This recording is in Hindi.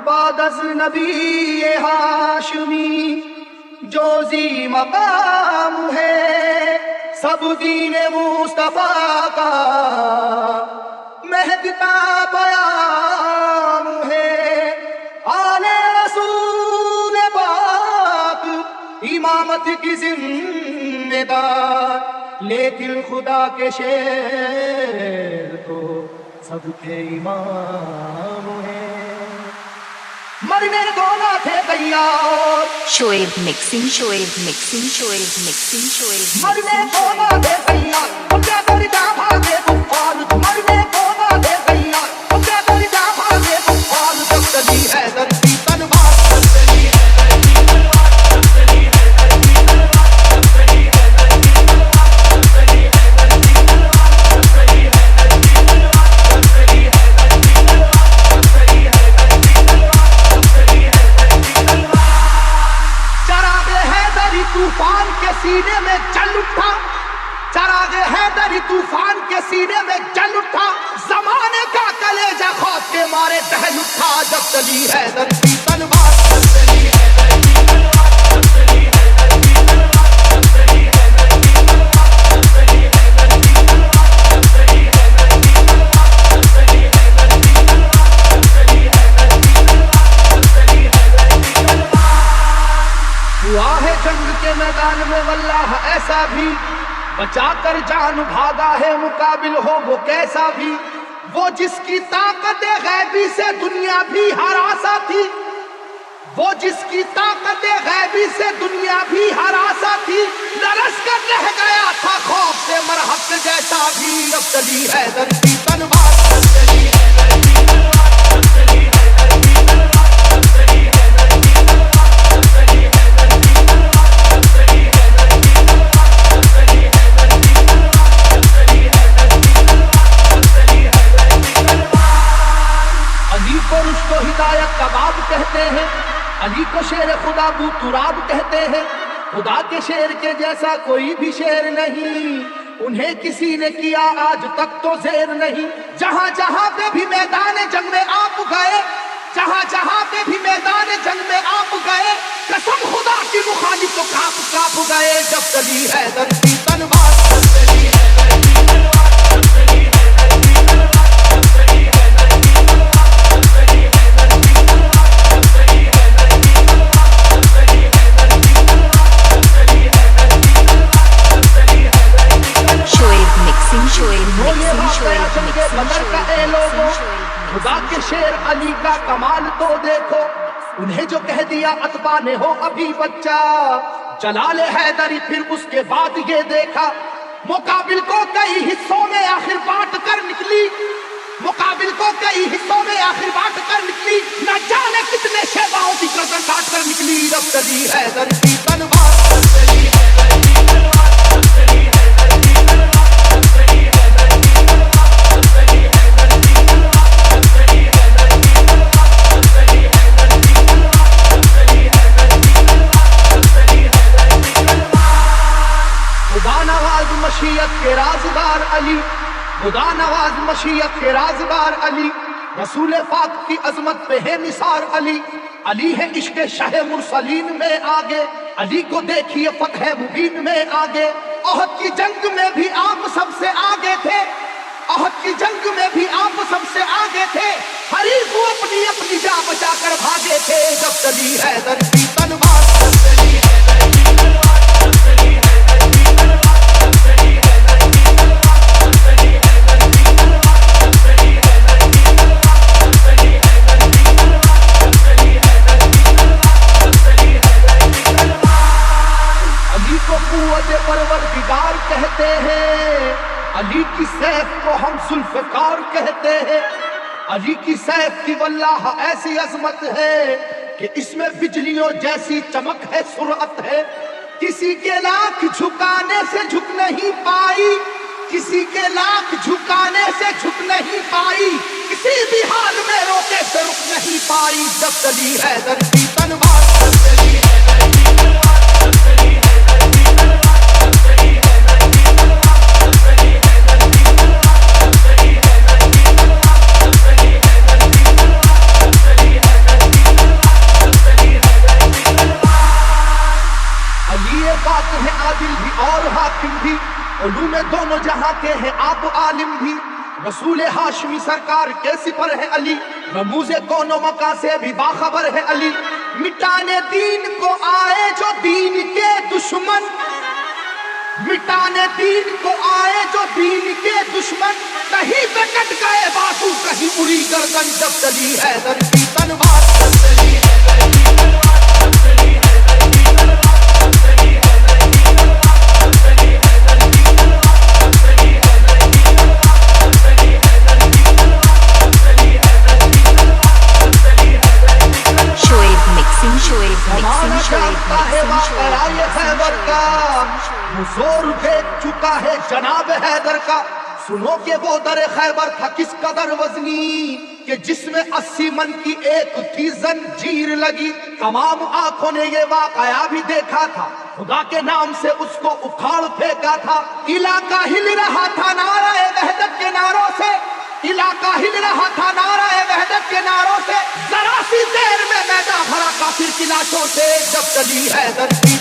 बादस नबी ये हाशमी जोजी मकाम है, सब दीन मुस्तफा का महकता बयाम है। आले रसूल पाक इमामत की जिम्मेदार, लेकिन खुदा के शेर तो सबके इमाम है। मरने को ना थे तैयार, Shoaib mixing, Shoaib mixing, Shoaib mixing, Shoaib मरने को ना थे तैयार, उनके दर्जा भागे कुफार। मरने को ना थे तैयार, उनके दर्जा भागे कुफार। जब चली है धरती तलवार, जब चली है धरती तलवार, जब चली है धरती तलवार, जब चली है धरती तलवार, जब चली है धरती तलवार, जब चली है धरती तलवार, जब चली है धरती तलवार, जब चली है धरती तलवार, जब चली है धरती तलवार। चरागे हैदरी तूफान के सीने में जल उठा, चरागे हैदरी तूफान के सीने में जल उठा। जमाने का कलेजा खौफ के मारे दहल उठा। जब चली है धरती तलवार, जब चली है धरती तलवार, जब चली है धरती तलवार, जब चली है धरती तलवार, जब चली है धरती तलवार, जब चली है धरती तलवार, जब चली है धरती तलवार, जब चली है धरती तलवार, जब चली है धरती तलवार। हुआ है जंग के मैदान में वल्लाह ऐसा भी, बचा कर जान भागा है मुकाबिल हो वो कैसा भी। वो जिसकी ताकत गैबी से दुनिया भी हरासा थी, वो जिसकी ताकत गैबी से दुनिया भी हरासा थी। लरस कर रह गया था खौफ से मरहक जैसा भी। अब चली है धरती तलवार, अब चली है धरती तलवार, अब चली है धरती तलवार, अब चली है धरती तलवार, अब चली है धरती तलवार, अब चली है धरती तलवार, अब चली है धरती तलवार, अब चली है धरती तलवार, अब चली है धरती तलवार। अली को रुश्तो हिदायत का बाब कहते हैं, अली को शेर खुदा बू तुराब कहते हैं। खुदा के शेर के जैसा कोई भी शेर नहीं, उन्हें किसी ने किया आज तक तो जेर नहीं। जहां जहां पे भी मैदान जंग में आप गए, जहां जहां पे भी मैदान जंग में आप गए, कसम खुदा की मुखालिफ तो कांप कांप गए। जब चली है धरती तलवार, जब चली है धरती तलवार, जब चली है धरती तलवार, जब चली है धरती तलवार, जब चली है धरती तलवार, जब चली है धरती तलवार, जब चली है धरती तलवार, जब चली है धरती तलवार, जब चली है धरती तलवार। शोएब मिक्सिंग, शोएब वो ये मिक्सिंग, वाक़या शोएब जंगे मिक्सिंग, बदर का ए शोएब लोगों, मिक्सिंग, खुदा के शेर अली का कमाल तो देखो। उन्हें जो कह दिया अतबा ने हो अभी बच्चा, जलाले हैदरी फिर उसके बाद ये देखा। मुकाबिल को कई हिस्सों में आखिर बांट कर निकली, मुकाबिल को कई हिस्सों में आखिर बांट कर निकली। न जाने कितने शेवाओं की गर्दन काट कर निकली। जब चली है धरती तलवार, जब चली है धरती तलवार, जब चली है धरती तलवार, जब चली है धरती तलवार, जब चली है धरती तलवार, जब चली है धरती तलवार, जब चली है धरती तलवार, जब चली है धरती तलवार, जब चली है धरती तलवार। खुदा नवाज मशीयत के राज़दार अली, खुदा नवाज मशीयत के राज़दार अली। रसूल पाक की अजमत पे है निसार अली। अली है इश्क शाह मुरसलीन में आगे, अली को देखिए फतह मुबीन में आगे। ओहद की जंग में भी आप सबसे आगे थे, ओहद की जंग में भी आप सबसे आगे थे। हरीफ को अपनी अपनी जान बचाकर भागे थे। जब चली है धरती तलवार, जब चली है धरती तलवार, जब चली है धरती तलवार, जब चली है धरती तलवार, जब चली है धरती तलवार, जब चली है धरती तलवार, जब चली है धरती तलवार, जब चली है धरती तलवार, जब चली है धरती तलवार। अली को कुव्वत परवरदिगार कहते हैं, अली की सैफ को हम जुल्फ़कार कहते हैं। अली की सैफ की वल्लाह ऐसी अजमत है कि इसमें बिजलियों जैसी चमक है, सुरअत है। किसी के लाख झुकाने से झुक नहीं पाई, किसी के लाख झुकाने से झुक नहीं पाई। किसी भी हाल में रोके से रुक नहीं पाई। जब चली है धरती तलवार, जब चली है धरती तलवार, जब चली है धरती तलवार, जब हैं आदिल भी और हाकिम भी, उलूम दोनों जहां के हैं आप आलिम भी। रसूल हाशमी सरकार के सिपर है अली, रमूज़े कौनो मका से भी बाखबर है अली। मिटाने दीन को आए जो दीन के दुश्मन, मिटाने दीन को आए जो दीन के दुश्मन, कहीं पे कट गए बाजू कहीं उड़ी गर्दन, जब चली हैदर की तलवार, जब चली हैदर की तलवार, जब चली हैदर की तलवार, जब चली हैदर की तलवार, जब चली हैदर की तलवार, जब चली हैदर की तलवार, जब चली हैदर की तलवार, जब चली हैदर की तलवार, जब चली हैदर की तलवार। Shoaib mixing, Shoaib जमाना mixing, Shoaib जानता है mixing, वाकया ये खैबर का, वो जोर देख चुका है जनाब हैदर का। सुनो के वो दर खैबर था किस कदर वजनी, कि जिसमें 80 मन की एक थी जंजीर लगी। तमाम आंखों ने ये वाकया भी देखा था, खुदा के नाम से उसको उखाड़ फेंका था। इलाका हिल रहा था नाराए वहदत के नारों से, इलाका हिल रहा था नाराए वहदत के नारों से। जरा सी देर में मैदान भरा काफिर की लाशों से, जब चली हैदर की